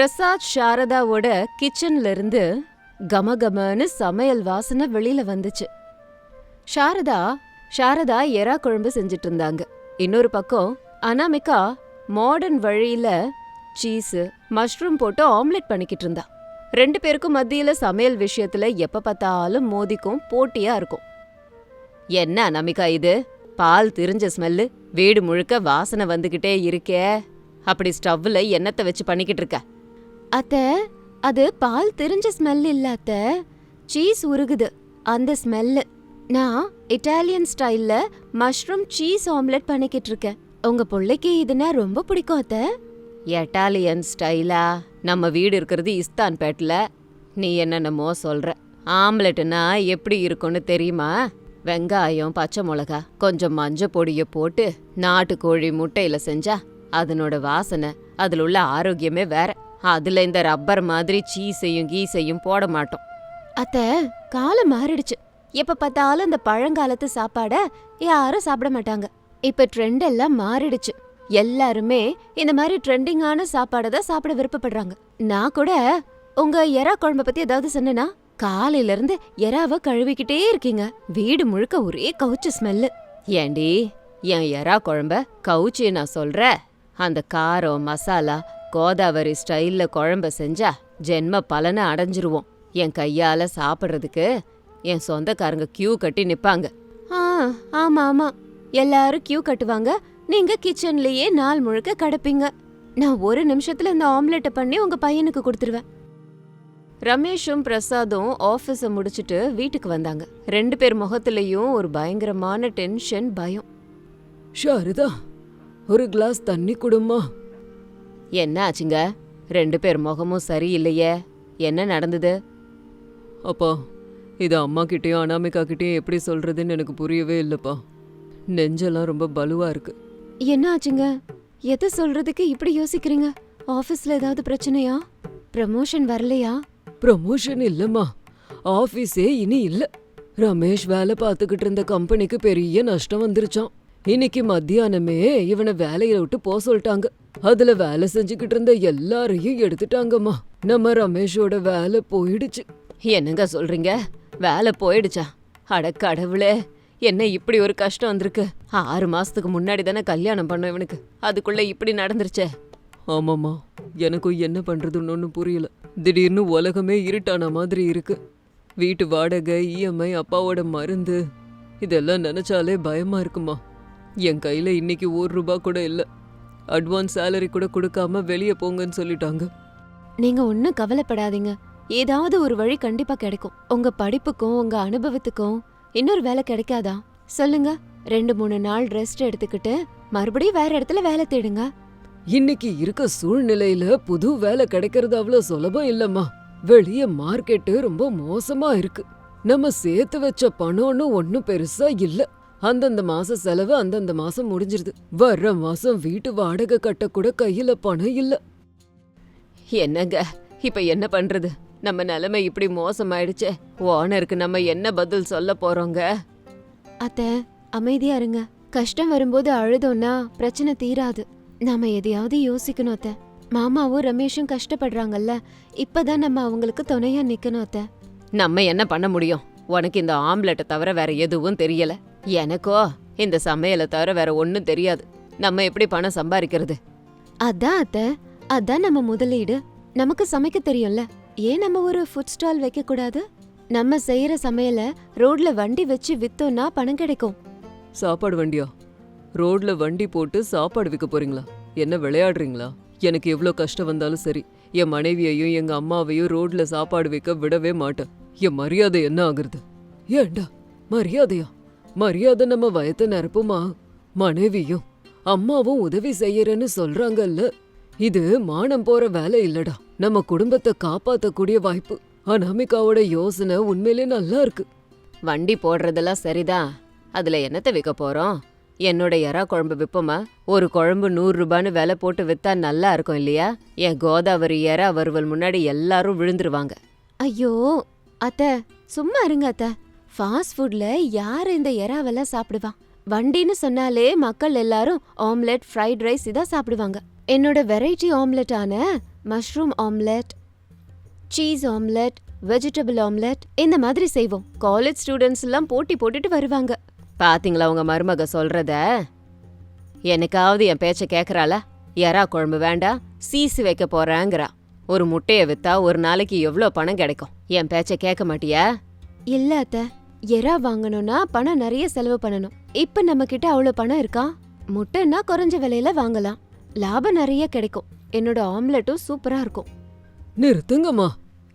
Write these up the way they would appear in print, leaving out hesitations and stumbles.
பிரசாத் சாரதாவோட கிச்சன்ல இருந்து கமகமன்னு சமையல் வாசனை வெளியில வந்துச்சு. சாரதா எறா குழம்பு செஞ்சுட்டு இருந்தாங்க. இன்னொரு பக்கம் அனாமிகா மாடர்ன் வழியில சீஸ் மஷ்ரூம் போட்டு ஆம்லெட் பண்ணிக்கிட்டு இருந்தா. 2 பேருக்கும் மத்தியில சமையல் விஷயத்துல எப்ப பார்த்தாலும் மோதிக்கும் போட்டியா இருக்கும். என்ன அனாமிகா இது? பால் திரிஞ்ச ஸ்மெல்லு, வீடு முழுக்க வாசனை வந்துகிட்டே இருக்கே. அப்படி ஸ்டவ்ல எண்ணத்தை வச்சு பண்ணிக்கிட்டு இருக்க? அத்தை, அது பால் திரிஞ்ச ஸ்மெல் இல்ல அத்தை, சீஸ் உருகுது அந்த ஸ்மெல்லு. நான் இட்டாலியன் ஸ்டைல்ல மஷ்ரூம் சீஸ் ஆம்லெட் பண்ணிக்கிட்டு இருக்கேன். உங்க பிள்ளைக்கு இதுனா ரொம்ப பிடிக்கும் அத்தை. இட்டாலியன் ஸ்டைலா? நம்ம வீடு இருக்கிறது இஸ்தான்பேட்ல. நீ என்னென்னமோ சொல்ற. ஆம்லெட்னா எப்படி இருக்கும்னு தெரியுமா? வெங்காயம், பச்சை மிளகா, கொஞ்சம் மஞ்சள் பொடியை போட்டு நாட்டுக்கோழி முட்டையில செஞ்சா அதனோட வாசனை, அதுல உள்ள ஆரோக்கியமே வேற. அதுல இந்த ரப்பர் மாதிரி சீஸையும் கீசையும் போட மாட்டோம். அத்தை, காலம் மாறிடுச்சு. எப்ப பார்த்தாலும் இந்த பழங்காலத்து சாப்பாட யாரும் சாப்பிட மாட்டாங்க. இப்ப ட்ரெண்ட் எல்லாம் மாறிடுச்சு. எல்லாருமே இந்த மாதிரி ட்ரெண்டிங்கான சாப்பாடை தான் சாப்பிட விருப்பப்படுறாங்க. நான் கூட உங்க எறா குழம்பு பத்தி ஏதாவது சொன்னா, காலையில இருந்து எறாவை கழுவிக்கிட்டே இருக்கீங்க. வீடு முழுக்க ஒரே கவுச்சு ஸ்மெல்லு. ஏண்டி, என் எறா குழம்ப கவுச்சி நான் சொல்ற? அந்த காரம் மசாலா கோதாவரி ஸ்டைல்ல குழம்ப செஞ்சா ஜென்ம பலனை அடைஞ்சிருவோம். என் கையால சாப்பிட்றதுக்கு என் சொந்தக்காரங்க கியூ கட்டி நிப்பாங்க. ஆமா ஆமா, எல்லாரும் கியூ கட்டுவாங்க. நீங்க கிச்சன்லயே நாள் முழுக்க கடப்பீங்க. நான் ஒரு நிமிஷத்துல இந்த ஆம்லெட்டை பண்ணி உங்க பையனுக்கு கொடுத்துருவேன். ரமேஷும் பிரசாதும் ஆபீஸ முடிச்சிட்டு வீட்டுக்கு வந்தாங்க. 2 பேர் முகத்திலையும் ஒரு பயங்கரமான டென்ஷன், பயம். சாரதா, ஒரு கிளாஸ் தண்ணி குடுமா. என்ன ஆச்சுங்க? 2 பேர் முகமும் சரியில்லையே, என்ன நடந்தது? அப்பா, இது அம்மா கிட்டேயும் அனாமிகா கிட்டேயும் எப்படி சொல்றதுன்னு எனக்கு புரியவே இல்லப்பா. நெஞ்செல்லாம் ரொம்ப பலுவா இருக்கு. என்ன ஆச்சுங்க? எதை சொல்றதுக்கு இப்படி யோசிக்கிறீங்க? ஆபீஸ்ல ஏதாவது பிரச்சனையா? ப்ரமோஷன் வரலையா? ப்ரமோஷன் இல்லம்மா, ஆபீஸே இனி இல்ல. ரமேஷ் வேலை பார்த்துக்கிட்டு இருந்த கம்பெனிக்கு பெரிய நஷ்டம் வந்துருச்சான். இன்னைக்கு மத்தியானமே இவனை வேலையில விட்டு போக சொல்லிட்டாங்க. அதுல வேலை செஞ்சுக்கிட்டு இருந்த எல்லாரையும் எடுத்துட்டாங்கம்மா. நம்ம ரமேஷோட வேலை போயிடுச்சு. என்னங்க சொல்றீங்க? வேலை போயிடுச்சா? அட கடவுளே, என்ன இப்படி ஒரு கஷ்டம் வந்திருக்கு? 6 மாசத்துக்கு முன்னாடி தானே கல்யாணம் பண்ணோம் இவனுக்கு, அதுக்குள்ள இப்படி நடந்துருச்சே. ஆமாம்மா, எனக்கும் என்ன பண்றதுன்னு ஒன்றும் புரியல. திடீர்னு உலகமே இருட்டான மாதிரி இருக்கு. வீட்டு வாடகை, இஎம்ஐ, அப்பாவோட மருந்து, இதெல்லாம் நினைச்சாலே பயமா இருக்குமா. என் கையில இன்னைக்கு 1 ரூபா கூட இல்ல. அட்வான்ஸ் சேலரி கூட கொடுக்காம வெளியே போங்கன்னு சொல்லிட்டாங்க. நீங்க ஒன்னும் கவலைப்படாதீங்க, ஏதாவது ஒரு வழி கண்டிப்பா கிடைக்கும். உங்க படிப்புக்கும் உங்க அனுபவத்துக்கும் இன்னொரு வேலை கிடைக்காதா? சொல்லுங்க. 2-3 நாள் ரெஸ்ட் எடுத்துக்கிட்டு மறுபடியும் வேற இடத்துல வேலை தேடுங்க. இன்னைக்கு இருக்க சூழ்நிலையில புது வேலை கிடைக்கிறது அவ்வளவு சுலபம் இல்லம்மா. வெளிய மார்க்கெட்டு ரொம்ப மோசமா இருக்கு. நம்ம சேர்த்து வச்ச பணம்னு ஒன்னும் பெருசா இல்ல. அந்தந்த மாச செலவு அந்தந்த மாசம் முடிஞ்சிருது. வர்ற மாசம் வீட்டு வாடகை கட்ட கூட கையில பணம் இல்ல. என்னங்க இப்ப என்ன பண்றது? நம்ம நிலைமை இப்படி மோசமாயிடுச்சே. ஓனருக்கு நம்ம என்ன பதில் சொல்ல போறோங்க? அத்தை, அமைதியா இருங்க. கஷ்டம் வரும்போது அழுதோன்னா பிரச்சனை தீராது. நாம எதையாவது யோசிக்கணும் அத்தை. மாமாவும் ரமேஷும் கஷ்டப்படுறாங்கல்ல, இப்பதான் நம்ம அவங்களுக்கு துணையா நிக்கணும் அத்தை. நம்ம என்ன பண்ண முடியும்? உனக்கு இந்த ஆம்லெட்டை தவிர வேற எதுவும் தெரியல. எனக்கோ இந்த சமையலை தவிர வேற ஒன்னும் தெரியாது. நம்ம எப்படி பணம் சம்பாதிக்கிறது? அதான் அத்தை, அதான் நம்ம முதலீடு. நமக்கு சமைக்க தெரியும்ல, ஏன் நம்ம ஒரு ஃபுட் ஸ்டால் வைக்க கூடாது? நம்ம செய்யற சமையல ரோட்ல வண்டி வச்சு வித்தோம்னா பணம் கிடைக்கும். சாப்பாடு வண்டியா? ரோட்ல வண்டி போட்டு சாப்பாடு விற்க போறீங்களா? என்ன விளையாடுறீங்களா? எனக்கு எவ்வளோ கஷ்டம் வந்தாலும் சரி, என் மனைவியையும் எங்க அம்மாவையும் ரோட்ல சாப்பாடு வைக்க விடவே மாட்டேன். என் மரியாதை என்ன ஆகுறது? ஏண்டா மரியாதையா? மரியாதை நம்ம வயத்தை நிரப்புமா? மனைவியும் அம்மாவும் உதவி செய்யறேன்னு சொல்றாங்கல்ல, இது மானம் போற வேலை இல்லடா. நம்ம குடும்பத்தை காப்பாத்தக்கூடிய வாய்ப்பு. அனாமிகாவோட யோசனை உண்மையிலே நல்லா இருக்கு. வண்டி போடுறதெல்லாம் சரிதான், அதுல என்னத்தை விற்க போறோம்? என்னோட எறா குழம்பு விப்போமா? ஒரு குழம்பு 100 ரூபான்னு விலை போட்டு வித்தா நல்லா இருக்கும் இல்லையா? என் கோதாவரி எறா வறுவல் முன்னாடி எல்லாரும் விழுந்துருவாங்க. ஐயோ அத்தை, சும்மா இருங்க அத்தை. ஃபாஸ்ட் ஃபுட்ல யாரு இந்த எறாவெல்லாம் சாப்பிடுவா? வண்டின்னு சொன்னாலே மக்கள் எல்லாரும் ஆம்லெட், ஃப்ரைட் ரைஸ் இதான் சாப்பிடுவாங்க. என்னோட வெரைட்டி ஆம்லெட்டான mushroom omelette, cheese omelette, vegetable omelette இந்த மாதிரி செய்வோம். காலேஜ் ஸ்டூடெண்ட்ஸ் எல்லாம் போட்டி போட்டுட்டு வருவாங்க. பாத்தீங்களா உங்க மருமக சொல்றத? எனக்காவது என் பேச்ச கேக்குறாளா? எறா குழம்பு வேண்டாம், சீசு வைக்க போறேங்கிறா. ஒரு முட்டைய வித்தா ஒரு நாளைக்கு எவ்ளோ பணம் கிடைக்கும்? என் பேச்ச கேட்க மாட்டியா? இல்ல அத்த, எறா வாங்கணும்னா பணம் நிறைய செலவு பண்ணணும். இப்ப நம்ம கிட்ட அவ்வளவு பணம் இருக்கா? முட்டைன்னா குறைஞ்ச விலையில வாங்கலாம், லாபம் நிறைய கிடைக்கும். என்னோட ஆம்லெட்டும் சூப்பரா இருக்கும். நிறுத்துங்கம்மா.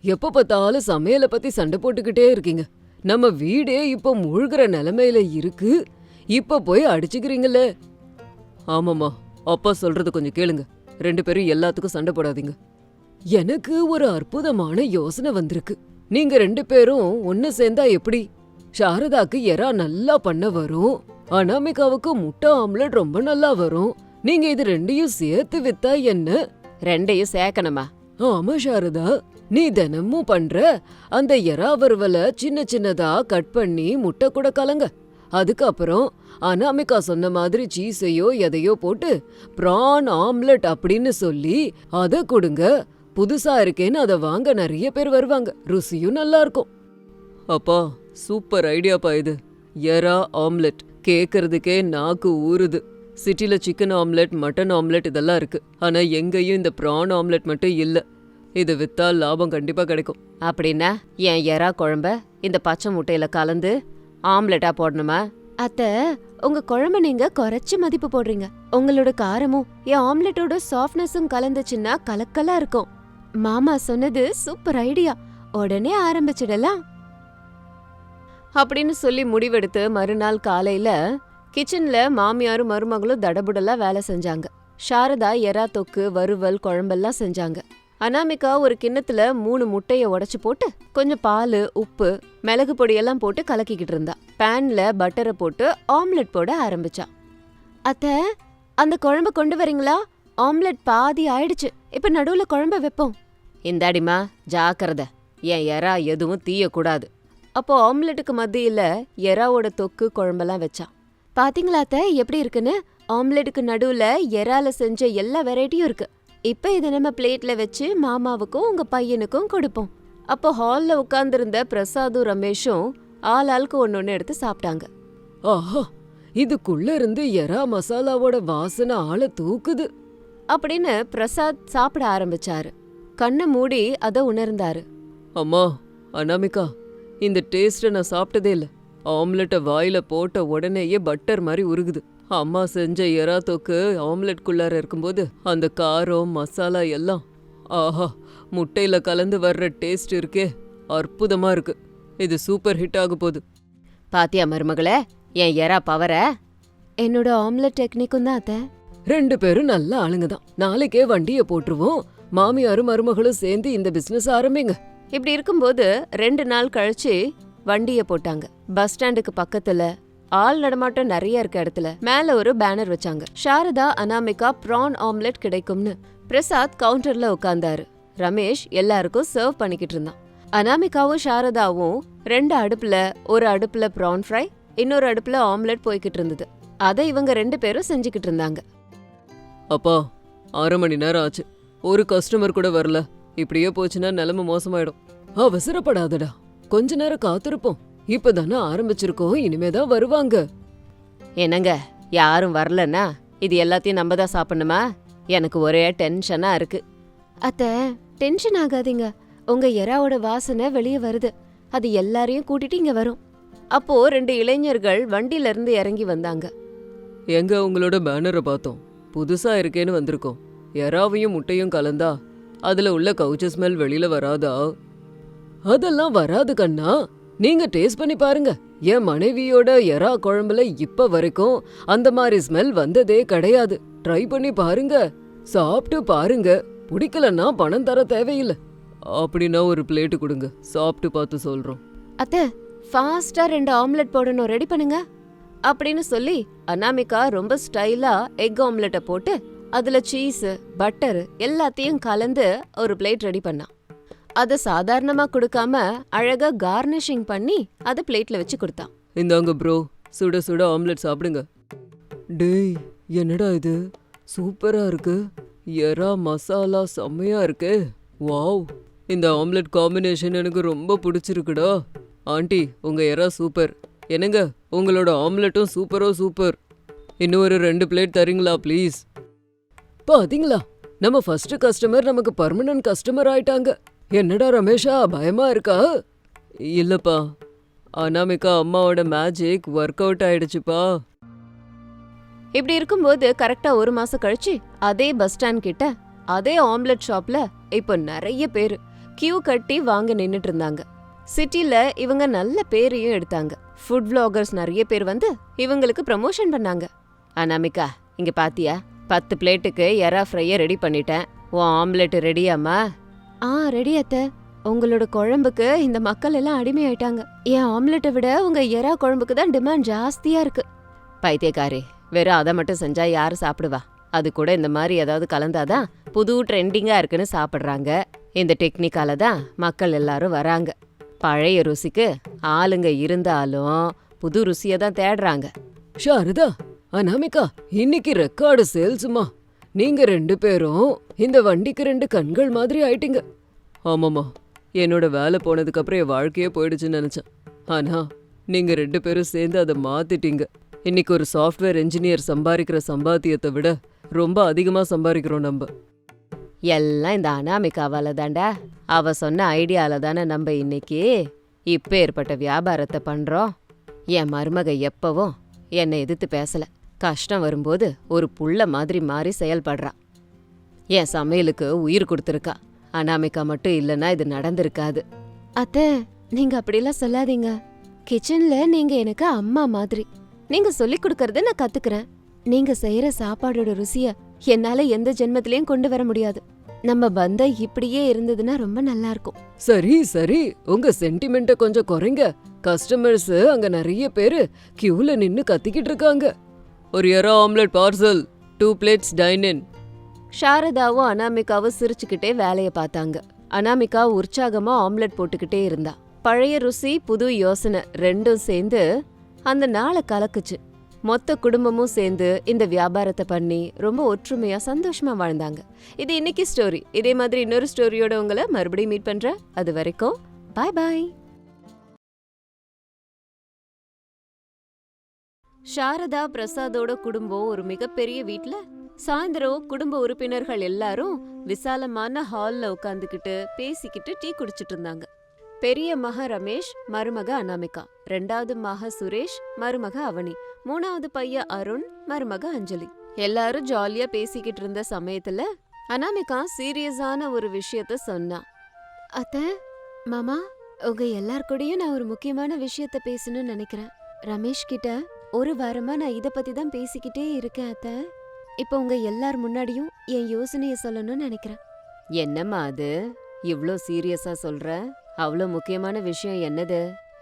எப்ப பார்த்தாலும் சமையலை பத்தி சண்டை போட்டுக்கிட்டே இருக்கீங்க. நம்ம வீடே இப்ப மூழ்கிற நிலைமையில இருக்கு. இப்ப போய் அடிச்சுக்கிறீங்களே. ஆமாம்மா, அப்பா சொல்றது கொஞ்சம் கேளுங்க. 2 பேரும் எல்லாத்துக்கும் சண்டை போடாதீங்க. எனக்கு ஒரு அற்புதமான யோசனை வந்திருக்கு. நீங்க 2 பேரும் ஒன்னு சேர்ந்தா எப்படி? சாரதாக்கு எறா நல்லா பண்ண வரும், அனாமிகாவுக்கு முட்டை ஆம்லெட் ரொம்ப நல்லா வரும். நீங்க இது 2யும் சேர்த்து வித்தா என்ன? 2யும் சேர்க்கணுமா? ஆமா சாரதா, நீ தினமும் பண்ற அந்த எறா வறுவலை சின்ன சின்னதா கட் பண்ணி முட்டை கூட கலங்க. அதுக்கப்புறம் அனாமிகா சொன்ன மாதிரி சீஸையோ எதையோ போட்டு பிரான் ஆம்லெட் அப்படின்னு சொல்லி அத கொடுங்க. புதுசா இருக்கேன்னு அதை வாங்க நிறைய பேர் வருவாங்க. ருசியும் நல்லா இருக்கும். அப்பா, சூப்பர் ஐடியாப்பா இது. எறா ஆம்லெட் கேக்குறதுக்கே நாக்கு ஊறுது. சிட்டில சிக்கன் ஆம்லெட், மட்டன் ஆம்லெட் இதெல்லாம் இருக்கு. ஆனா எங்கேயும் இந்த பிரான் ஆம்லெட் மட்டும் இல்ல. இது வித்தா லாபம் கண்டிப்பா கிடைக்கும். அப்படின்னா என் எறா குழம்ப இந்த பச்சை முட்டையில கலந்து ஆம்லெட்டா போடணுமா? அத்த, உங்க குழம்பு நீங்க குறைச்சு மதிப்பு போடுறீங்க. உங்களோட காரமும் என் ஆம்லெட்டோட சாஃப்ட்னஸும் கலந்துச்சுன்னா கலக்கலா இருக்கும். மாமா சொன்னது சூப்பர் ஐடியா, உடனே ஆரம்பிச்சிடலாம் அப்படின்னு சொல்லி முடிவெடுத்து மறுநாள் காலையில கிச்சன்ல மாமியாரும் மருமகளும் தடபுடலா வேலை செஞ்சாங்க. சாரதா எறா தொக்கு, வறுவல், குழம்பெல்லாம் செஞ்சாங்க. அனாமிகா ஒரு கிண்ணத்துல 3 முட்டைய உடைச்சு போட்டு கொஞ்சம் பால், உப்பு, மிளகு பொடியெல்லாம் போட்டு கலக்கிக்கிட்டு இருந்தா. பேன்ல பட்டரை போட்டு ஆம்லெட் போட ஆரம்பிச்சா. அத்த, அந்த குழம்பு கொண்டு வரீங்களா? ஆம்லெட் பாதி ஆயிடுச்சு, இப்ப நடுவுல குழம்ப வைப்போம். இந்தாடிமா, ஜாக்கிரதை, என் எறா எதுவும் தீயக்கூடாது. அப்போ ஆம்லெட்டுக்கு மத்தியில எறாவோட தொக்கு குழம்பெல்லாம் வச்சா. பாத்தீங்களா அத்த எப்படி இருக்குன்னு? ஆம்லெட்டுக்கு நடுவுல எறால செஞ்ச எல்லா வெரைட்டியும் இருக்கு. இப்ப இதை நம்ம பிளேட்ல வச்சு மாமாவுக்கும் உங்க பையனுக்கும் கொடுப்போம். அப்போ ஹால்ல உட்கார்ந்திருந்த பிரசாதும் ரமேஷும் ஆளாளுக்கு ஒன்னொன்னு எடுத்து சாப்பிட்டாங்க. ஆஹா, இதுக்குள்ள இருந்து எறா மசாலாவோட வாசனை ஆளை தூக்குது அப்படின்னு பிரசாத் சாப்பிட ஆரம்பிச்சாரு. கண்ணை மூடி அதை உணர்ந்தாரு. அம்மா, அனாமிகா, இந்த டேஸ்ட்டை நான் சாப்பிட்டதே இல்லை. ஆம்லெட்டை வாயில போட்ட உடனேயே பட்டர் மாதிரி உருகுது. அம்மா செஞ்ச எறா தொக்கு ஆம்லெட்குள்ளார இருக்கும்போது அந்த காரம், மசாலா எல்லாம் ஆஹா, முட்டையில கலந்து வர்ற டேஸ்ட் இருக்கே, அற்புதமா இருக்கு. இது சூப்பர் ஹிட் ஆக போகுது. பாத்தியா மருமகளே, என் எறா பவர? என்னோட ஆம்லெட் டெக்னிக்கும் தான் அத்த. 2 பேரும் நல்ல ஆளுங்க தான். நாளைக்கே வண்டியை போட்டுருவோம். மாமியாரும் மருமகளும் சேர்ந்து இந்த பிசினஸ் ஆரம்பிங்க. இப்படி இருக்கும்போது 2 நாள் கழிச்சு வண்டிய போட்டாங்க. பஸ் ஸ்டாண்டுக்கு பக்கத்துல ஆள் நடமாட்டம் நிறைய இருக்க இடத்துல மேல ஒரு பேனர் வச்சாங்க. சாரதா, அனாமிகா பிரான் ஆம்லெட் கிடைக்கும்னு. பிரசாத் கவுண்டர்ல உட்கார்ந்தாரு. ரமேஷ் எல்லாருக்கும் சர்வ் பண்ணிக்கிட்டு இருந்தான். அனாமிகாவும் சாரதாவும் 2 அடுப்புல, ஒரு அடுப்புல பிரான் ஃப்ரை, இன்னொரு அடுப்புல ஆம்லெட் போய்கிட்டு இருந்தது. அதை இவங்க 2 பேரும் செஞ்சுக்கிட்டு இருந்தாங்க. அப்பா, 1/2 மணி நேரம் ஆச்சு, ஒரு கஸ்டமர் கூட வரல. இப்படியே போச்சுன்னா நிலைமை மோசமாயிடும். அவசரப்படாதடா, கொஞ்ச நேரம் காத்திருப்போம். இப்பதானே ஆரம்பிச்சிருக்கோம், இனிமேதான் வருவாங்க. என்னங்க, யாரும் வரலன்னா இது எல்லாத்தையும் நம்ம தான் சாப்பிடணுமா? எனக்கு ஒரே டென்ஷனா இருக்கு. அத்த, டென்ஷன் ஆகாதீங்க, உங்க எறாவோட வாசனை வெளியே வருது, அது எல்லாரையும் கூட்டிட்டு இங்க வரும். அப்போ 2 இளைஞர்கள் வண்டியில இருந்து இறங்கி வந்தாங்க. எங்க உங்களோட பேனரை பார்த்தோம், புதுசா இருக்கேன்னு வந்திருக்கோம். எறாவையும் முட்டையும் கலந்தா அதுல உள்ள கவுச்ச ஸ்மெல் வெளியில வராதா? அதெல்லாம் வராது கண்ணா, நீங்க டேஸ்ட் பண்ணி பாருங்க. என் மனைவியோட எறா குழம்புல இப்ப வரைக்கும் அந்த மாதிரி ஸ்மெல் வந்ததே கிடையாது. ட்ரை பண்ணி பாருங்க, சாப்பிட்டு பாருங்க. பிடிக்கலன்னா பணம் தர தேவையில்லை. அப்படின்னா ஒரு பிளேட்டு கொடுங்க, சாப்பிட்டு பார்த்து சொல்றோம். அத்த, ஃபாஸ்டா 2 ஆம்லெட் போடணும், ரெடி பண்ணுங்க அப்படின்னு சொல்லி அனாமிகா ரொம்ப ஸ்டைலா எக் ஆம்லெட்டை போட்டு அதுல சீஸ், பட்டர் எல்லாத்தையும் கலந்து ஒரு பிளேட் ரெடி பண்ணா. அத சாதாரணமா கொடுக்காம அழகா கார்னிஷிங் பண்ணி அத பிளேட்ல வச்சு கொடுத்தான். இந்தாங்க ப்ரோ, சுட சுட ஆம்லெட் சாப்பிடுங்க. டேய், என்னடா இது, சூப்பரா இருக்கு. எறா மசாலா செம்மையா இருக்கே. வாவ், இந்த ஆம்லெட் காம்பினேஷன் எனக்கு ரொம்ப பிடிச்சிருக்குடா. ஆண்டி, உங்க எறா சூப்பர். என்னங்க, உங்களோட ஆம்லெட்டும் சூப்பர். இன்னும் ஒரு 2 பிளேட் தரீங்களா ப்ளீஸ்? பாத்தீங்களா, நம்ம ஃபர்ஸ்ட் கஸ்டமர் நமக்கு பர்மனன்ட் கஸ்டமர் ஆயிட்டாங்க. என்னடா ரமேஷா, பயமா இருக்கா? இல்லப்பா, அனாமிகா அம்மாவோட மேஜிக் ஒர்க் அவுட் ஆயிடுச்சுப்பா. இப்படி இருக்கும்போது கரெக்டா 1 மாசம் கழிச்சு அதே பஸ் ஸ்டாண்ட் கிட்ட அதே ஆம்லெட் ஷாப்ல இப்போ நிறைய பேரு கியூ கட்டி வாங்க நின்னுட்டு இருந்தாங்க. சிட்டில இவங்க நல்ல பேரையும் எடுத்தாங்க. ஃபுட் vloggers நிறைய பேர் வந்து இவங்களுக்கு ப்ரமோஷன் பண்ணாங்க. அனாமிகா, இங்க பாத்தியா, 10 பிளேட்டுக்கு எறா ஃப்ரைய ரெடி பண்ணிட்டேன். உன் ஆம்லெட் ரெடியாம்மா? ரெடி அத்தை. உங்களோட குழம்புக்கு இந்த மக்கள் எல்லாம் அடிமையாயிட்டாங்க. என் ஆம்லெட்டை விட உங்க எறா குழம்புக்கு தான் டிமாண்ட் ஜாஸ்தியா இருக்கு. பைத்தியக்காரி, வெறும் அதை மட்டும் செஞ்சா யாரு சாப்பிடுவா? அது கூட இந்த மாதிரி ஏதாவது கலந்தாதான் புது ட்ரெண்டிங்கா இருக்குன்னு சாப்பிடுறாங்க. இந்த டெக்னிக்கால தான் மக்கள் எல்லாரும் வராங்க. பழைய ருசிக்கு ஆளுங்க இருந்தாலும் புது ருசியை தான் தேடுறாங்க. ஷாரதா, அனாமிகா, இன்னைக்கு ரெக்கார்டு சேல்ஸுமா. நீங்க 2 பேரும் இந்த வண்டிக்கு 2 கண்கள் மாதிரி ஆயிட்டீங்க. ஆமாம்மா, என்னோட வேலை போனதுக்கு அப்புறம் என் வாழ்க்கையே போயிடுச்சுன்னு நினைச்சேன். ஆனா நீங்க 2 பேரும் சேர்ந்து அதை மாத்திட்டீங்க. இன்னைக்கு ஒரு சாஃப்ட்வேர் இன்ஜினியர் சம்பாதிக்கிற சம்பாத்தியத்தை விட ரொம்ப அதிகமா சம்பாதிக்கிறோம் நம்ம. எல்லாம் இந்த அனாமிகாவால தாண்டா. அவ சொன்ன ஐடியால தானே நம்ம இன்னைக்கு இப்ப ஏற்பட்ட வியாபாரத்தை பண்றோம். என் மருமக எப்பவும் என்னை எதிர்த்து பேசல. கஷ்டம் வரும்போது ஒரு புள்ள மாதிரி மாறி செயல்படுறா. என் சமையலுக்கு உயிர் கொடுத்துருக்கா. அனாமிகா மட்டும் இல்லைன்னா இது நடந்திருக்காது. அத்தை, நீங்க அப்படிலாம் சொல்லாதீங்க. கிச்சன்ல நீங்க எனக்கு அம்மா மாதிரி. நீங்க சொல்லி கொடுக்கறத நான் கத்துக்கிறேன். நீங்க செய்யற சாப்பாடோட ருசிய என்னால எந்த ஜென்மத்திலயும் கொண்டு வர முடியாது. நம்ம பந்தம் இப்படியே இருந்ததுன்னா ரொம்ப நல்லா இருக்கும். சரி, உங்க சென்டிமெண்ட்ட கொஞ்சம் குறைங்க. கஸ்டமர்ஸ் அங்க நிறைய பேரு கியூல நின்னு கத்திக்கிட்டு இருக்காங்க. ஒரு எறா omelette parcel, 2 plates dine in. சாரதாவும் அனாமிகாவும் சிரிச்சுக்கிட்டே வேலைய பார்த்தாங்க. அனாமிகா உற்சாகமா ஆம்லெட் போட்டுக்கிட்டே இருந்தா. பழைய ருசி புது யோசனை ரெண்டும் சேர்ந்து அந்த நாளை கலக்குச்சு. மொத்த குடும்பமும் சேர்ந்து இந்த வியாபாரத்தை பண்ணி ரொம்ப ஒற்றுமையா சந்தோஷமா வாழ்ந்தாங்க. இது இன்னைக்கு ஸ்டோரி. இதே மாதிரி இன்னொரு ஸ்டோரியோட உங்களை மறுபடியும் மீட் பண்றேன். அது வரைக்கும் பாய் பாய். சாரதா பிரசாதோட குடும்பம் ஒரு மிகப்பெரிய வீட்ல சாயந்தரம் குடும்ப உறுப்பினர்கள் எல்லாரும் விசாலமான ஹால்ல உட்காந்துக்கிட்டு பேசிக்கிட்டு டீ குடிச்சிட்டு இருந்தாங்க. பெரிய மக ரமேஷ், மருமக அனாமிகா, 2வது மக சுரேஷ், மருமக அவனி, 3வது பையன் அருண், மருமக அஞ்சலி. எல்லாரும் ஜாலியா பேசிக்கிட்டு இருந்த சமயத்துல அனாமிகா சீரியஸான ஒரு விஷயத்த சொன்னா. அத்த, மாமா, உங்க எல்லார் கூடயும் நான் ஒரு முக்கியமான விஷயத்த பேசணும்னு நினைக்கிறேன். ரமேஷ் கிட்ட ஒரு வாரமா நான் இத பத்தி தான் பேசிக்கிட்டே இருக்கேன் அத்த. இப்ப உங்க எல்லார் முன்னாடியும் என் யோசனைய சொல்லணும்னு நினைக்கிறேன். என்னம்மா அது, இவ்ளோ சீரியஸா சொல்ற? அவ்வளோ முக்கியமான விஷயம் என்னது?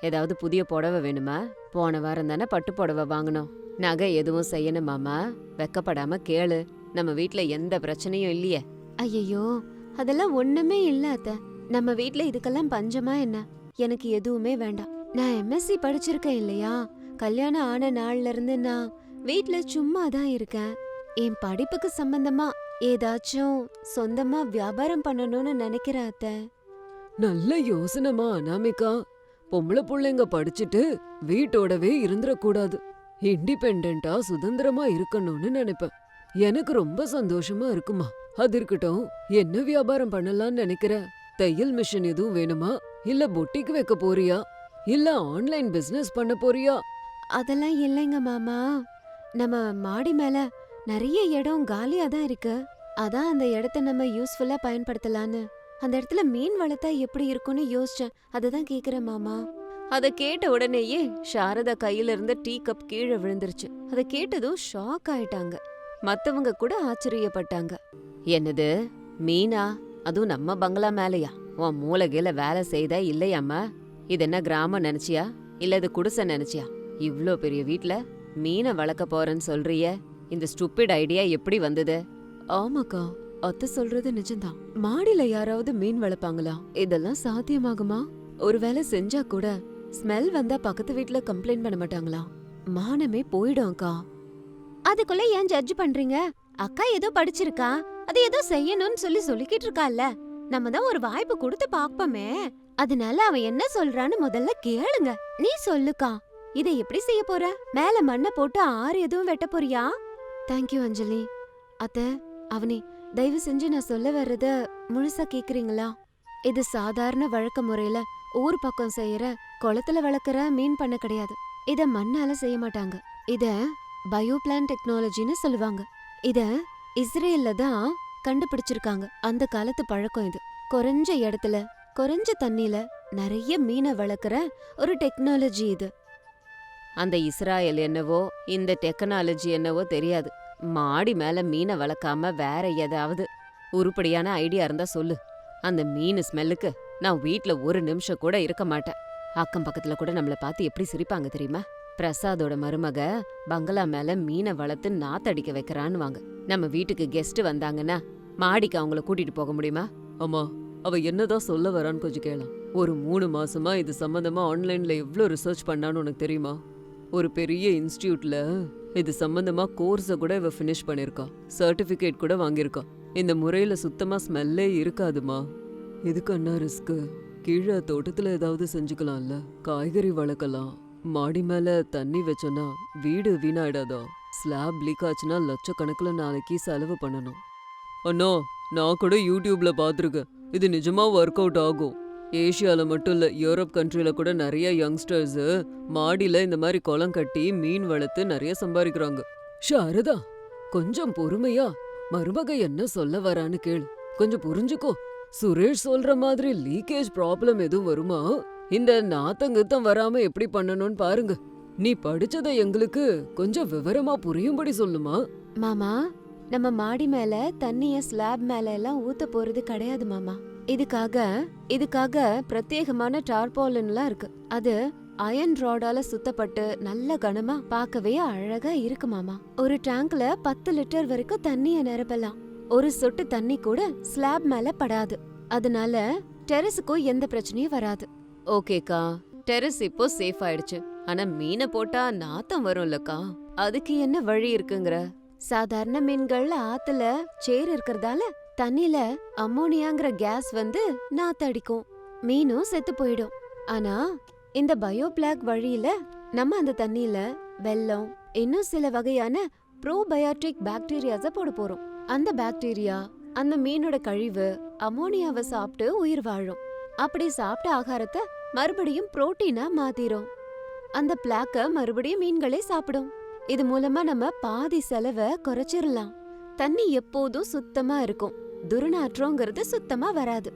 ஏதாவது புதிய புடவை வேணுமா? போன வாரம் தானே பட்டு புடவை வாங்கணும். நகை எதுவும் செய்யணுமாமா? வெக்கப்படாம கேளு. நம்ம வீட்ல எந்த பிரச்சனையும் இல்லையே. ஐயோ, அதெல்லாம் ஒண்ணுமே இல்ல அத்த. நம்ம வீட்ல இதுக்கெல்லாம் பஞ்சமா என்ன? எனக்கு எதுவுமே வேண்டாம். நான் எம்எஸ்சி படிச்சிருக்கேன் இல்லையா? கல்யாணம் ஆன நாள்ல இருந்து நான் வீட்ல சும்மா தான் இருக்கேன். என் படிப்புக்கு சம்பந்தமா ஏதாச்சும் சொந்தமா வியாபாரம் பண்ணணும்னு நினைக்கிறேன் அத்த. நல்ல யோசனைமா அனாமிகா. பொம்பளை புள்ளைங்க படிச்சுட்டு வீட்டோடவே இருந்துடக்கூடாது. இண்டிபெண்டா சுதந்திரமா இருக்கணும்னு நினைப்பேன். எனக்கு ரொம்ப சந்தோஷமா இருக்குமா. அது இருக்கட்டும், என்ன வியாபாரம் பண்ணலாம்னு நினைக்கிற? தையல் மிஷின் எதுவும் வேணுமா? இல்ல பொட்டிக்கு வைக்க போறியா? இல்ல ஆன்லைன் பிசினஸ் பண்ண போறியா? அதெல்லாம் இல்லைங்க மாமா. நம்ம மாடி மேல நிறைய இடம் காலியா தான் இருக்கு. அதான் அந்த இடத்த நம்ம யூஸ்ஃபுல்லா பயன்படுத்தலான்னு. அந்த இடத்துல மீன் வளர்த்தா எப்படி இருக்கும்னு யோசிச்சேன். அததான் கேக்குறேன் மாமா. அத கேட்ட உடனேயே சாரதா கையில இருந்த டீ கப் கீழே விழுந்துருச்சு. அத கேட்டதும் ஷாக் ஆயிட்டாங்க. மத்தவங்க கூட ஆச்சரியப்பட்டாங்க. என்னது, மீனா? அதுவும் நம்ம பங்களா மேலையா? உன் மூலகையில வேலை செய்தா இல்லையாம்மா? இது என்ன கிராமம் நினைச்சியா, இல்ல இது குடிசை நினைச்சியா? இவ்ளோ பெரிய வீட்ல மீனை வளர்க்க போறேன்னு சொல்றிய? இந்த ஸ்டூபிட் ஐடியா எப்படி வந்தது? ஆமாக்கா, அத்தை சொல்றது நிஜம்தான். மாடியில யாராவது மீன் வளர்ப்பாங்களா? இதெல்லாம் சாத்தியமாகுமா? ஒருவேளை செஞ்சா கூட ஸ்மெல் வந்தா பக்கத்து வீட்ல கம்ப்ளைண்ட் பண்ண மாட்டாங்களா? மானமே போயிடும் அக்கா. அதுக்குள்ள ஏன் ஜட்ஜ் பண்றீங்க? அக்கா ஏதோ படிச்சிருக்கா, அது ஏதோ செய்யணும்னு சொல்லிக்கிட்டு இருக்கால. நம்ம தான் ஒரு வாய்ப்பு கொடுத்து பாப்போமே. அதனால அவன் என்ன சொல்றான்னு முதல்ல கேளுங்க. நீ சொல்லுக்கா, இதை எப்படி செய்ய போற? மேல மண்ணை போட்டு ஆறு எதுவும் வெட்ட போறியா? தேங்க்யூ அஞ்சலி. அத்தை, அவனி, தயவு செஞ்சு நான் சொல்ல வர்றத முழுசா கேக்குறீங்களா? இது சாதாரண வழக்க முறையில ஊர் பக்கம் செய்யற குளத்துல வளர்க்குற மீன் பண்ண கிடையாது. இத மண்ணால செய்ய மாட்டாங்க. இத பயோ பிளான் டெக்னாலஜின்னு சொல்லுவாங்க. இத இஸ்ரேல்ல தான் கண்டுபிடிச்சிருக்காங்க. அந்த காலத்து பழக்கம் இது. குறைஞ்ச இடத்துல குறைஞ்ச தண்ணில நிறைய மீனை வளர்க்குற ஒரு டெக்னாலஜி இது. அந்த இஸ்ராயல் என்னவோ இந்த டெக்னாலஜி என்னவோ தெரியாது. மாடி மேல மீனை வளர்க்காம வேற ஏதாவது உருப்படியான ஐடியா இருந்தா சொல்லு. அந்த மீன் ஸ்மெல்லுக்கு நான் வீட்ல ஒரு நிமிஷம் கூட இருக்க மாட்டேன். அக்கம் பக்கத்துல கூட நம்மள பார்த்து எப்படி சிரிப்பாங்க தெரியுமா? பிரசாதோட மருமக பங்களா மேல மீனை வளர்த்து நாத்தடிக்க வைக்கிறான்னுவாங்க. நம்ம வீட்டுக்கு கெஸ்ட் வந்தாங்கன்னா மாடிக்கு அவங்கள கூட்டிட்டு போக முடியுமா? அம்மா, அவ என்னதான் சொல்ல வரான்னு கொஞ்சம் கேளாம். ஒரு 3 மாசமா இது சம்பந்தமா ஆன்லைன்ல எவ்வளோ ரிசர்ச் பண்ணான்னு உனக்கு தெரியுமா? ஒரு பெரிய இன்ஸ்டியூட்ல இது சம்பந்தமா கோர்ஸை கூட இவ ஃபினிஷ் பண்ணிருக்கா. சர்டிபிகேட் கூட வாங்கியிருக்கா. இந்த முறையில சுத்தமா ஸ்மெல்லே இருக்காதுமா. எதுக்கு அண்ணா ரிஸ்க்? கீழே தோட்டத்துல ஏதாவது செஞ்சுக்கலாம்ல. காய்கறி வளர்க்கலாம். மாடி மேல தண்ணி வச்சோன்னா வீடு வீணாயிடாதா? ஸ்லாப் லீக் ஆச்சுன்னா லட்சக்கணக்கில் நாளைக்கு செலவு பண்ணணும். அண்ணா, நான் கூட யூடியூப்ல பார்த்துருக்கேன். இது நிஜமா ஒர்க் அவுட் ஆகும். ஏஷியால மட்டும் இல்ல, யூரோப் கண்ட்ரில கூட நிறைய யங்ஸ்டர்ஸ் மாடியில இந்த மாதிரி குளம் கட்டி மீன் வளர்த்து நிறைய சம்பாதிக்கிறாங்க. ஷாரதா, கொஞ்சம் பொறுமையா மருமக என்ன சொல்ல வரான்னு கேளு. கொஞ்சம் புரிஞ்சுக்கோ. சுரேஷ் சொல்ற மாதிரி லீக்கேஜ் ப்ராப்ளம் எதுவும் வருமா? இந்த நாத்தங்குத்தம் வராம எப்படி பண்ணணும்னு பாருங்க. நீ படிச்சதை எங்களுக்கு கொஞ்சம் விவரமா புரியும்படி சொல்லுமா? மாமா, நம்ம மாடி மேல தண்ணிய ஸ்லாப் மேல எல்லாம் ஊத்த போறது கிடையாது மாமா. இதுக்காக பிரத்யேகமான டார்பாலின்லாம் இருக்கு. அது அயன் ராடால சுத்தப்பட்டு நல்ல கனமா பார்க்கவே அழகா இருக்கு மாமா. ஒரு டேங்க்ல 10 லிட்டர் வரைக்கும் தண்ணிய நிரப்பலாம். ஒரு சொட்டு தண்ணி கூட ஸ்லாப் மேல படாது. அதனால டெரஸுக்கும் எந்த பிரச்சனையும் வராது. ஓகேக்கா, டெரஸ் இப்போ சேஃப் ஆயிடுச்சு. ஆனா மீனை போட்டா நாத்தம் வரும்லக்கா, அதுக்கு என்ன வழி இருக்குங்கிற? சாதாரண மீன்கள் ஆத்துல சேர் இருக்கறதால தண்ணில அம்மோனியாங்கிற கேஸ் வந்து நாத்தடிக்கும். மீனும் செத்து போயிடும். ஆனா இந்த பயோ பிளாக் வழியில நம்ம அந்த தண்ணியில வெல்லம், இன்னும் சில வகையான ப்ரோபயோட்டிக் பாக்டீரியாஸ போட போறோம். அந்த பாக்டீரியா அந்த மீனோட கழிவு அம்மோனியாவை சாப்பிட்டு உயிர் வாழும். அப்படி சாப்பிட்ட ஆகாரத்தை மறுபடியும் புரோட்டீனா மாத்திரும். அந்த பிளாக்க மறுபடியும் மீன்களே சாப்பிடும். இது மூலமா நம்ம பாதி செலவை குறைச்சிடலாம். தண்ணி எப்போதும் சுத்தமா இருக்கும். துர்நாற்றம்ங்கிறது சுத்தமா வராது.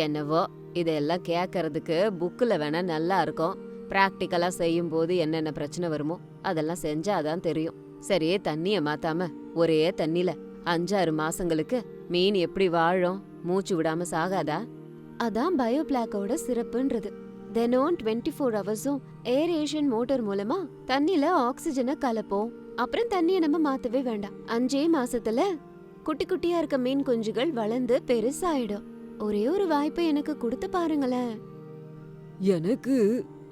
என்னவோ இதெல்லாம் கேட்கறதுக்கு புக்ல வேணா நல்லா இருக்கும். பிராக்டிக்கலா செய்யும் போது என்னென்ன பிரச்சனை வருமோ அதெல்லாம் செஞ்சாதான் தெரியும். சரியே தண்ணிய மாத்தாம ஒரே தண்ணில 5-6 மாசங்களுக்கு மீன் எப்படி வாழும்? மூச்சு விடாம சாகாதா? அதான் பயோ பிளாக்கோட சிறப்புன்றது. தினம் 24 ஹவர்ஸும் ஏரேஷன் மோட்டார் மூலமா தண்ணில ஆக்சிஜனை கலப்போம். அப்புறம் தண்ணிய நம்ம மாத்தவே வேண்டாம். 5 மாசத்துல குட்டி குட்டியா இருக்க மீன் குஞ்சுகள் வளர்ந்து பெருசாயிடும். ஒரே ஒரு வாய்ப்பு எனக்கு கொடுத்து பாருங்களேன். எனக்கு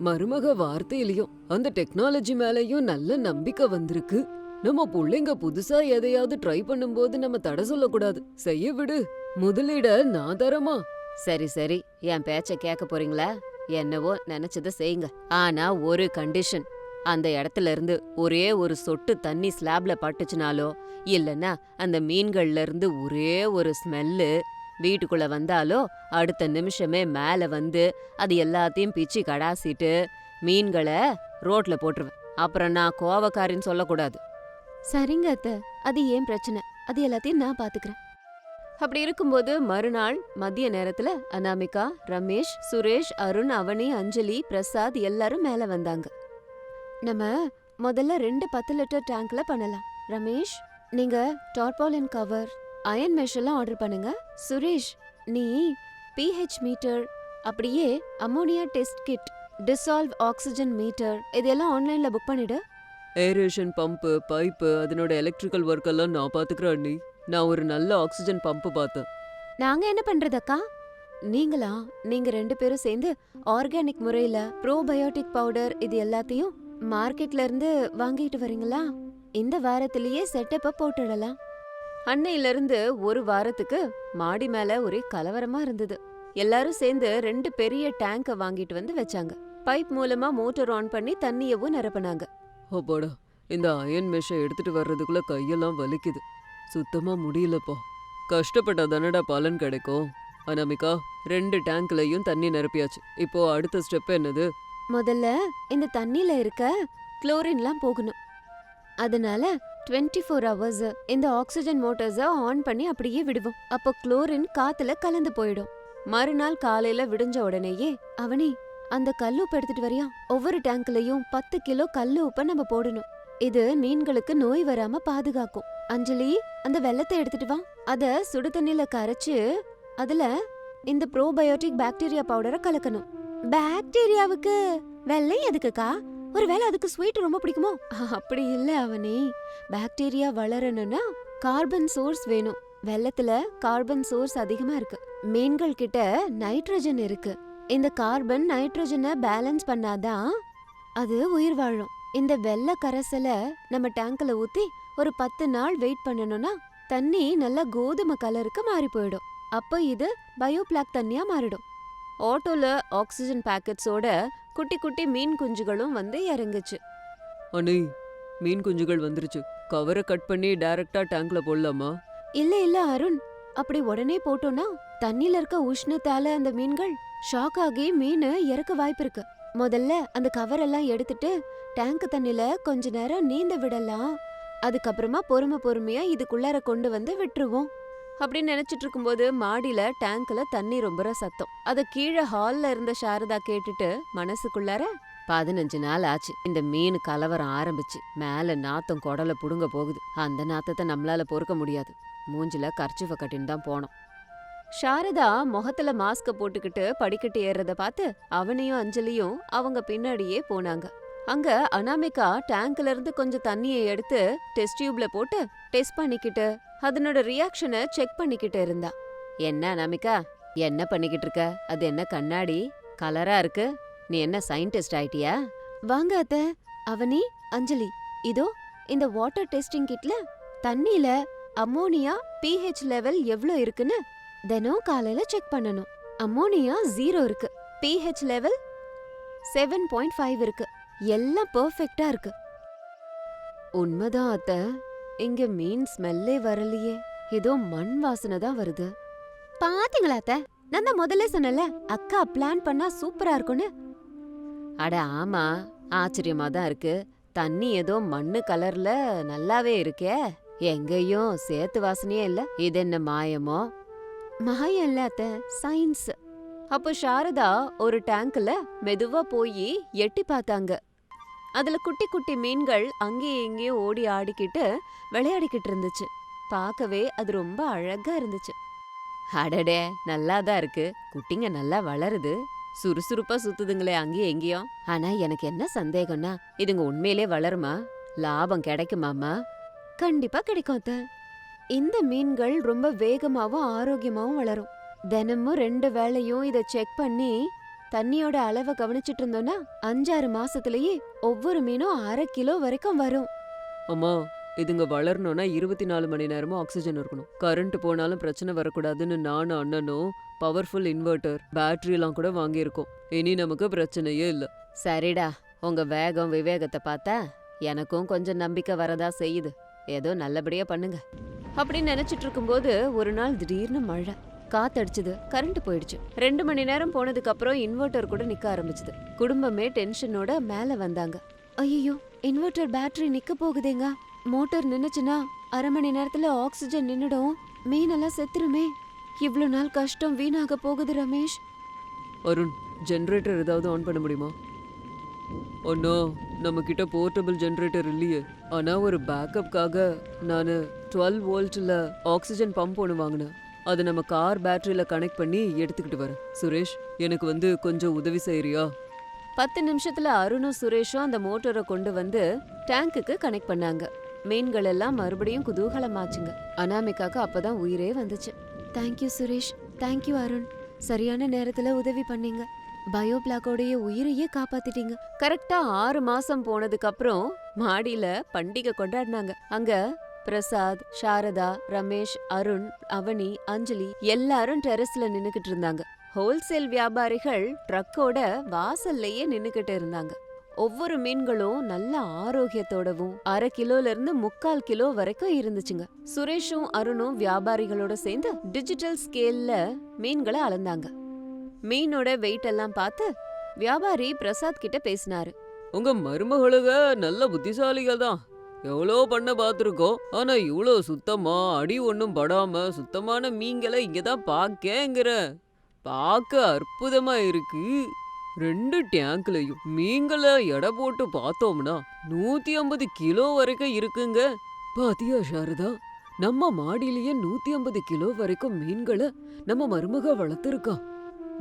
மருமக வார்த்தையிலயும் அந்த டெக்னாலஜி மேலயும் நல்ல நம்பிக்கை வந்திருக்கு. நம்ம புள்ளைங்க புதுசா எதையாவது ட்ரை பண்ணும்போது நம்ம தடை சொல்லக்கூடாது. செய்ய விடு. முதலீட நான் தரமா? சரி சரி, என் பேச்ச கேட்க போறீங்களா? என்னவோ நினைச்சத செய்யுங்க. ஆனா ஒரு கண்டிஷன். அந்த இடத்துல இருந்து ஒரே ஒரு சொட்டு தண்ணி ஸ்லாப்ல பட்டுச்சுனாலோ இல்லன்னா அந்த மீன்கள்ல இருந்து ஒரே ஒரு ஸ்மெல்லு வீட்டுக்குள்ள வந்தாலோ அடுத்த நிமிஷமே மேல வந்து அது எல்லாத்தையும் பிச்சு கடாசிட்டு மீன்களை ரோட்ல போட்டுருவேன். அப்புறம் நான் கோவக்காரின்னு சொல்லக்கூடாது. சரிங்க அத்த, அது ஏன் பிரச்சனை? அது எல்லாத்தையும் நான் பாத்துக்கிறேன். அப்படி இருக்கும்போது மறுநாள் மதிய நேரத்துல அனாமிகா, ரமேஷ், சுரேஷ், அருண், அவனி, அஞ்சலி, பிரசாத் எல்லாரும் மேல வந்தாங்க. நம்ம முதல்ல 2 10 லிட்டர் டேங்க்ல பண்ணலாம். ரமேஷ், நீங்க டார்பாலின் கவர், அயன் மெஷ் எல்லாம் ஆர்டர் பண்ணுங்க. சுரேஷ், நீ pH மீட்டர், அப்படியே ammonia test kit, dissolve oxygen meter இதெல்லாம் ஆன்லைன்ல புக் பண்ணிடு. ஏரேஷன் பம்பு, பைப்பு, அதனோட எலக்ட்ரிக்கல் ஒர்க் எல்லாம் நான் பாத்துக்கிறேன் அண்ணி. நான் ஒரு நல்ல ஆக்சிஜன் பம்பு பார்த்தேன். நாங்க என்ன பண்றதக்கா? நீங்க 2 பேரும் சேர்ந்து ஆர்கானிக் முறையில ப்ரோபயோட்டிக் பவுடர் இது எல்லாத்தையும் மார்க்கெட்ல இருந்து வாங்கிட்டு வரீங்களா? இந்த வாரத்திலேயே செட்டப்ப போட்டுடலாம். அன்னையில இருந்து ஒரு வாரத்துக்கு மாடி மேல ஒரே கலவரமா இருந்தது. எல்லாரும் சேர்ந்து 2 பெரிய டேங்க வாங்கிட்டு வந்து வச்சாங்க. பைப் மூலமா மோட்டார் ஆன் பண்ணி தண்ணியவும் நிரப்புனாங்க. அப்பாடா, இந்த அயன் மெஷை எடுத்துட்டு வர்றதுக்குள்ள கையெல்லாம் வலிக்குது. சுத்தமா முடியலப்பா. கஷ்டப்பட்டா தானடா பலன் கிடைக்கும். அனாமிகா, 2 டேங்க்லயும் தண்ணி நிரப்பியாச்சு. இப்போ அடுத்த ஸ்டெப் என்னது? முதல்ல இந்த தண்ணியில இருக்க குளோரின்லாம் போகணும். அதனால 24 ஹவர்ஸ் இந்த ஆக்சிஜன் மோட்டார்ஸ ஆன் பண்ணி அப்படியே விடுவோம். அப்போ குளோரின் காத்துல கலந்து போயிடும். மறுநாள் காலையில விடிஞ்ச உடனேயே அவனி அந்த கல்லுப்பு எடுத்துட்டு வரியா? ஒவ்வொரு டேங்க்லயும் 10 கிலோ கல்லு உப்ப நம்ம போடணும். இது மீன்களுக்கு நோய் வராம பாதுகாக்கும். அஞ்சலி, அந்த வெல்லத்தை எடுத்துட்டு வா. அத சுடு தண்ணில கரைச்சு அதுல இந்த ப்ரோபயோட்டிக் பாக்டீரியா பவுடரை கலக்கணும். பாக்டீரியாவுக்கு வெள்ளம் எதுக்குக்கா? ஒருவேளை அதுக்கு ஸ்வீட் ரொம்ப பிடிக்குமோ? அப்படி இல்ல அவனி, பாக்டீரியா வளரணும்னா கார்பன் சோர்ஸ் வேணும். வெள்ளத்துல கார்பன் சோர்ஸ் அதிகமா இருக்கு. மீன்கள் கிட்ட நைட்ரஜன் இருக்கு. இந்த கார்பன் நைட்ரஜனை பேலன்ஸ் பண்ணாதான் அது உயிர் வாழும். இந்த வெள்ள கரைசல நம்ம டேங்க்ல ஊத்தி ஒரு 10 நாள் வெயிட் பண்ணணும்னா தண்ணி நல்லா கோதுமை கலருக்கு மாறி போயிடும். அப்ப இது பயோபிளாக் தண்ணியா மாறிடும். ஆட்டோல ஆக்சிஜன் பாக்கெட்ஸோட குட்டி குட்டி மீன் குஞ்சுகளும் வந்து இறங்குச்சு. அண்ணே, மீன் குஞ்சுகள் வந்துருச்சு. கவரை கட் பண்ணி டைரக்டா டேங்க்ல போடலாமா? இல்ல அருண், அப்படி உடனே போட்டோம்னா தண்ணில இருக்க உஷ்ணத்தால அந்த மீன்கள் ஷாக் ஆகி மீன் இறக்க வாய்ப்பு இருக்கு. முதல்ல அந்த கவர் எல்லாம் எடுத்துட்டு டேங்க் தண்ணில கொஞ்ச நேரம் நீந்த விடலாம். அதுக்கப்புறமா பொறுமையா இதுக்குள்ளார கொண்டு வந்து விட்டுருவோம். அப்படின்னு நினைச்சிட்டு இருக்கும்போது மாடியில டேங்க்ல தண்ணி ரொம்ப சத்தம். அத கீழே ஹால்ல இருந்த சாரதா கேட்டுட்டு மனசுக்குள்ளார, 15 நாள் ஆச்சு இந்த மீன் கலவரம் ஆரம்பிச்சு. மேல நாத்தம் குடல புடுங்க போகுது. அந்த நாத்தத்தை நம்மளால பொறுக்க முடியாது. மூஞ்சில கர்ச்சிஃப கட்டின்னு தான் போனோம். சாரதா முகத்துல மாஸ்க போட்டுக்கிட்டு படிக்கட்டு ஏறத பார்த்து அவனையும் அஞ்சலியும் அவங்க பின்னாடியே போனாங்க. அங்க அனாமிகா டேங்க்ல இருந்து கொஞ்சம் தண்ணியை எடுத்து டெஸ்ட் டியூப்ல போட்டு டெஸ்ட் பண்ணிக்கிட்டு அதனோட ரியாக்ஷனை செக் பண்ணிக்கிட்டு இருந்தா. என்ன அனாமிகா, என்ன பண்ணிக்கிட்டு இருக்க? அது என்ன கண்ணாடி கலரா இருக்கு? நீ என்ன சயின்டிஸ்ட் ஆயிட்டியா? வாங்க அத்த. அவனி, அஞ்சலி, இதோ இந்த வாட்டர் டெஸ்டிங் கிட்ல தண்ணியில அம்மோனியா pH லெவல் எவ்ளோ இருக்குன்னு தினம் காலையில செக் பண்ணணும். அம்மோனியா 0 இருக்கு. pH லெவல் 7.5 இருக்கு. எல்லாம் பெர்ஃபெக்ட்டா இருக்கு. உண்மைதான் அத்த. இங்க மீன் ஸ்மெல்லே வரலையே. ஏதோ மண் வாசனை தான் வருது. பாத்தீங்களா அத்த? நான் தான் முதல்ல சொன்னல, அக்கா பிளான் பண்ணா சூப்பரா இருக்கும்னு. அட ஆமா, ஆச்சரியமா தான் இருக்கு. தண்ணி ஏதோ மண்ணு கலர்ல நல்லாவே இருக்கே. எங்கேயும் சேத்து வாசனையே இல்ல. இது என்ன மாயமோ? மாயம் இல்ல அத்த, சயின்ஸ். அப்போ சாரதா ஒரு டேங்க்ல மெதுவா போய் எட்டி பார்த்தாங்க. அதுல குட்டி குட்டி மீன்கள் அங்கேயும் இங்கேயும் ஓடி ஆடிக்கிட்டு விளையாடிக்கிட்டு இருந்துச்சு. பார்க்கவே அது ரொம்ப அழகா இருந்துச்சு. அடடே, நல்லாதான் இருக்கு. குட்டிங்க நல்லா வளருது. சுறுசுறுப்பா சுத்துதுங்களே அங்கேயும் எங்கேயும். ஆனா எனக்கு என்ன சந்தேகம்னா, இதுங்க உண்மையிலே வளருமா? லாபம் கிடைக்குமாமா? கண்டிப்பா கிடைக்கும் அத்த. இந்த மீன்கள் ரொம்ப வேகமாவும் ஆரோக்கியமாவும் வளரும். தினமும் 2 வேளையும் இத செக் பண்ணி தண்ணியோட அளவை கவனிச்சிட்டு இருந்தோம்னா 5-6 மாசத்துலயே ஒவ்வொரு மீனும் 1/2 கிலோ வரைக்கும் வரும். அம்மா, இதுங்க வளரணும்னா 24 மணி நேரமும் ஆக்சிஜன் இருக்கணும். கரண்ட் போனாலும் பிரச்சனை வரக்கூடாதுன்னு நானும் அண்ணனும் பவர்ஃபுல் இன்வெர்டர், பேட்டரி எல்லாம் கூட வாங்கியிருக்கோம். இனி நமக்கு பிரச்சனையே இல்ல. சரிடா, உங்க வேகம் விவேகத்தை பார்த்தா எனக்கும் கொஞ்சம் நம்பிக்கை வரதா செய்யுது. ஏதோ நல்லபடியா பண்ணுங்க. அப்படின்னு நினைச்சிட்டு இருக்கும்போது ஒரு நாள் திடீர்னு மழை காத்தடிச்சது, கரண்ட் போயிடுச்சு. 2 மணி நேரம் போனதுக்கு அப்புறம் இன்வெர்டர் கூட நிக்க ஆரம்பிச்சது. குடும்பமே டென்ஷனோட மேல வந்தாங்க. ஐயோ, இன்வெர்டர் பேட்டரி நிக்க போகுதேங்க. மோட்டார் நின்னுச்சுன்னா 1/2 மணி நேரத்துல ஆக்சிஜன் நின்னுடும். மீனெல்லாம் செத்துருமே. இவ்ளோ நாள் கஷ்டம் வீணாக போகுது ரமேஷ். அருண், ஜெனரேட்டர் ஏதாவது ஆன் பண்ண முடியுமா? ஒன்னோ, நம்ம கிட்ட போர்ட்டபிள் ஜெனரேட்டர் இல்லையே. ஆனா ஒரு பேக்கப்காக நான் 12 வோல்ட்ல ஆக்சிஜன் பம்ப் ஒன்று வாங்கினேன். அதை நம்ம கார் பேட்டரியில கனெக்ட் பண்ணி எடுத்துக்கிட்டு வரேன். சுரேஷ், எனக்கு கொஞ்சம் உதவி செய்யறியா? 10 நிமிஷத்துல அருணும் சுரேஷும் அந்த மோட்டரை கொண்டு வந்து டேங்குக்கு கனெக்ட் பண்ணாங்க. மீன்கள் எல்லாம் மறுபடியும் குதூகலமாச்சுங்க. அனாமிகாக்கு அப்பதான் உயிரே வந்துச்சு. Thank you Suresh, thank you Arun. சரியான நேரத்துல உதவி பண்ணீங்க. பயோபிளாக்கோடைய உயிரையே காப்பாத்திட்டீங்க. கரெக்டா 6 மாசம் போனதுக்கு அப்புறம் மாடியில பண்டிகை கொண்டாடினாங்க. அங்க பிரசாத், சாரதா, ரமேஷ், அருண், அவனி, அஞ்சலி எல்லாரும் டெரஸ்ல நின்னுக்கிட்டு இருந்தாங்க. ஹோல்சேல் வியாபாரிகள் ட்ரக்கோட வாசல்லையே நின்னுக்கிட்டு இருந்தாங்க. ஒவ்வொரு மீன்களும் நல்ல ஆரோக்கியத்தோடவும் 1/2 கிலோல இருந்து 3/4 கிலோ வரைக்கும் இருந்துச்சுங்க. சுரேஷும் அருணும் வியாபாரிகளோட சேர்ந்து டிஜிட்டல் ஸ்கேல்ல மீன்களை அளந்தாங்க. மீனோட வெயிட் எல்லாம் பார்த்து வியாபாரி பிரசாத் கிட்ட பேசினாரு. உங்க மருமகளுக நல்ல புத்திசாலிகள் தான். எவ்வளோ பண்ண பார்த்துருக்கோம். ஆனா இவ்வளோ சுத்தமா அடி ஒன்றும் படாம சுத்தமான மீன்களை இங்கதான் பார்க்கங்கிற பார்க்க அற்புதமா இருக்கு. 2 டேங்க்லயும் மீன்களை எடை போட்டு பார்த்தோம்னா 150 கிலோ வரைக்கும் இருக்குங்க. பாத்தியா சாரதா, நம்ம மாடியிலேயே 150 கிலோ வரைக்கும் மீன்களை நம்ம மருமக வளர்த்துருக்கா.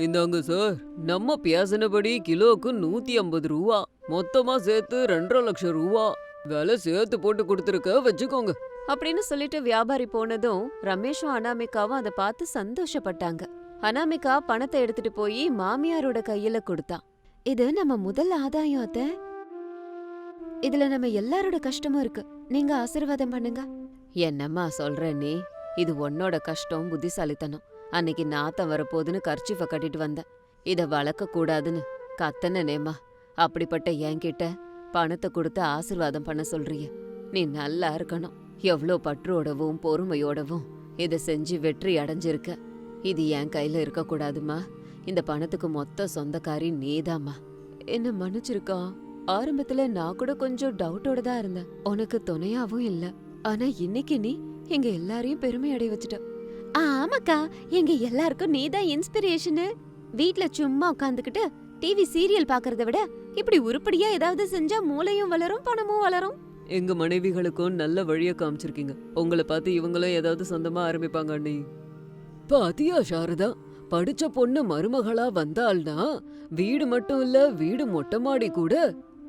இந்தாங்க சார், நம்ம பேசினபடி கிலோக்கு 150 ரூபா, மொத்தமா சேர்த்து 2.5 லட்சம் ரூபா விலை சேர்த்து போட்டு கொடுத்துருக்க, வச்சுக்கோங்க அப்படின்னு சொல்லிட்டு வியாபாரி போனதும் ரமேஷும் அனாமிகாவும் அதை பார்த்து சந்தோஷப்பட்டாங்க. அனாமிகா பணத்தை எடுத்துட்டு போய் மாமியாரோட கையில கொடுத்தா. இது நம்ம முதல் ஆதாயம் அத்தை. இதுல நம்ம எல்லாரோட கஷ்டமும் இருக்கு. நீங்க ஆசீர்வாதம் பண்ணுங்க. என்னம்மா சொல்ற நீ? இது உன்னோட கஷ்டம், புத்திசாலித்தனம். அன்னைக்கு நாத்தம் வரப்போதுன்னு கர்ச்சீஃபை கட்டிட்டு வந்தேன். இத வளர்க்க கூடாதுன்னு கத்தனேம்மா. அப்படிப்பட்ட என்கிட்ட பணத்தை கொடுத்து ஆசீர்வாதம் பண்ண சொல்றிய. நீ நல்லா இருக்கணும். எவ்வளோ பற்றோடவும் பொறுமையோடவும் இதை செஞ்சு வெற்றி அடைஞ்சிருக்க. இது என் கையில இருக்க கூடாதுமா. இந்த பணத்துக்கு மொத்த சொந்தக்காரி நீதாம்மா. என்ன மன்னிச்சிருக்கா. ஆரம்பத்துல நான் கூட கொஞ்சம் டவுட்டோட தான் இருந்தேன். உனக்கு துணையாவும் இல்ல. ஆனா இன்னைக்கு நீ எங்க எல்லாரையும் பெருமை அடைய வச்சுட்ட. ஆமாக்கா, எங்க எல்லாருக்கும் நீதான் இன்ஸ்பிரேஷனு. வீட்ல சும்மா உட்காந்துக்கிட்டு டிவி சீரியல் பாக்குறத விட இப்படி உருப்படியா ஏதாவது செஞ்சா மூளையும் வளரும், பணமும் வளரும். எங்க மனைவிகளுக்கும் நல்ல வழியை காமிச்சிருக்கீங்க. உங்களை பார்த்து இவங்களும் ஏதாவது சொந்தமா ஆரம்பிப்பாங்க அண்ணி. பாத்தியா சாரதா, படிச்ச பொண்ணு மருமகளா வந்தாள்னா வீடு மட்டும் இல்ல, வீடு மொட்டை மாடி கூட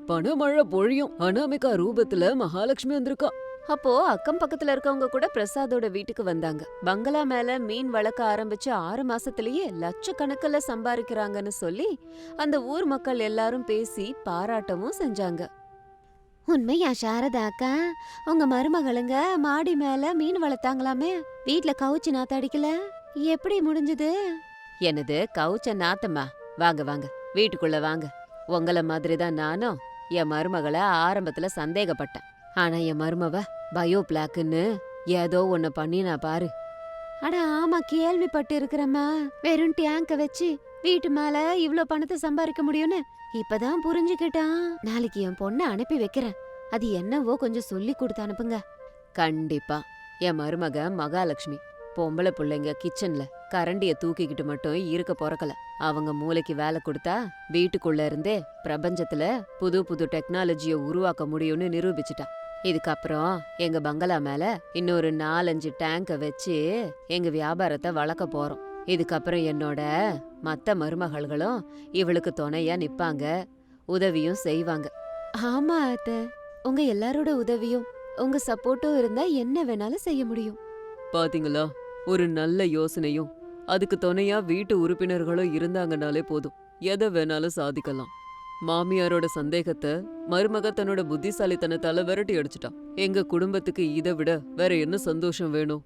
பணமழை பொழியும். அனாமிகா ரூபத்துல மகாலட்சுமி வந்திருக்கா. அப்போ அக்கம் பக்கத்துல இருக்கவங்க கூட பிரசாதோட வீட்டுக்கு வந்தாங்க. பங்களா மேல மீன் வளர்க்க ஆரம்பிச்சு 6 மாசத்திலேயே லட்சக்கணக்கில் சம்பாதிக்கிறாங்கன்னு சொல்லி அந்த ஊர் மக்கள் எல்லாரும் பேசி பாராட்டவும் செஞ்சாங்க. உண்மையா சாரதா அக்கா? உங்க மருமகளுங்க மாடி மேல மீன் வளர்த்தாங்களாமே, வீட்ல கவுச்சு நாத்த அடிக்கல? எப்படி முடிஞ்சது? என்னது கவுச்ச நாத்தம்மா? வாங்க வாங்க, வீட்டுக்குள்ள வாங்க. உங்கள மாதிரிதான் நானும் என் மருமகளை ஆரம்பத்துல சந்தேகப்பட்டேன். ஆனா என் மருமவ பயோ பிளாக்குன்னு ஏதோ ஒன்னு பண்ணி நான் பாரு. அட ஆமா, கேள்விப்பட்டு இருக்கிறம்மா. வெறும் டேங்க வச்சு வீட்டு மேல இவ்ளோ பணத்தை சம்பாதிக்க முடியும்னு இப்பதான் புரிஞ்சுக்கிட்டான். நாளைக்கு என் பொண்ணை அனுப்பி வைக்கிறேன். அது என்னவோ கொஞ்சம் சொல்லி கொடுத்து அனுப்புங்க. கண்டிப்பா. என் மருமக மகாலட்சுமி. பொம்பளை பிள்ளைங்க கிச்சன்ல கரண்டிய தூக்கிக்கிட்டு மட்டும் இருக்க பொறக்கல. அவங்க மூளைக்கு வேலை கொடுத்தா வீட்டுக்குள்ள இருந்தே பிரபஞ்சத்துல புது புது டெக்னாலஜிய உருவாக்க முடியும்னு நிரூபிச்சுட்டான். இதுக்கப்புறம் எங்க பங்களா மேல இன்னொரு 4-5 டேங்க வச்சு எங்க வியாபாரத்தை வளர்க்க போறோம். இதுக்கப்புறம் என்னோட மத்த மருமகள்களும் இவளுக்கு துணையா நிப்பாங்க, உதவியும் செய்வாங்க. ஆமா அத்தை, உங்க எல்லாரோட உதவியும் உங்க சப்போர்ட்டும் இருந்தா என்ன வேணாலும் செய்ய முடியும். பாத்தீங்களா, ஒரு நல்ல யோசனையும் அதுக்கு துணையா வீட்டு உறுப்பினர்களும் இருந்தாங்கனாலே போதும், எதை வேணாலும் சாதிக்கலாம். மாமியாரோட சந்தேகத்தை மருமக தன்னோட புத்திசாலித்தனத்தால விரட்டி அடிச்சிட்டான். எங்க குடும்பத்துக்கு இதை விட வேற என்ன சந்தோஷம் வேணும்?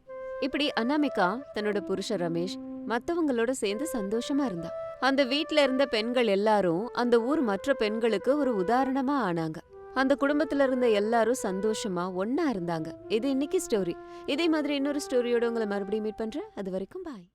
இப்படி அனாமிகா தன்னோட புருஷ ரமேஷ் மத்தவங்களோட சேர்ந்து சந்தோஷமா இருந்தா. அந்த வீட்ல இருந்த பெண்கள் எல்லாரும் அந்த ஊர் மற்ற பெண்களுக்கு ஒரு உதாரணமா ஆனாங்க. அந்த குடும்பத்துல இருந்த எல்லாரும் சந்தோஷமா ஒன்னா இருந்தாங்க. இது இன்னைக்கு ஸ்டோரி. இதே மாதிரி இன்னொரு ஸ்டோரியோட உங்களை மறுபடியும் மீட் பண்றேன். அது வரைக்கும் பாய்.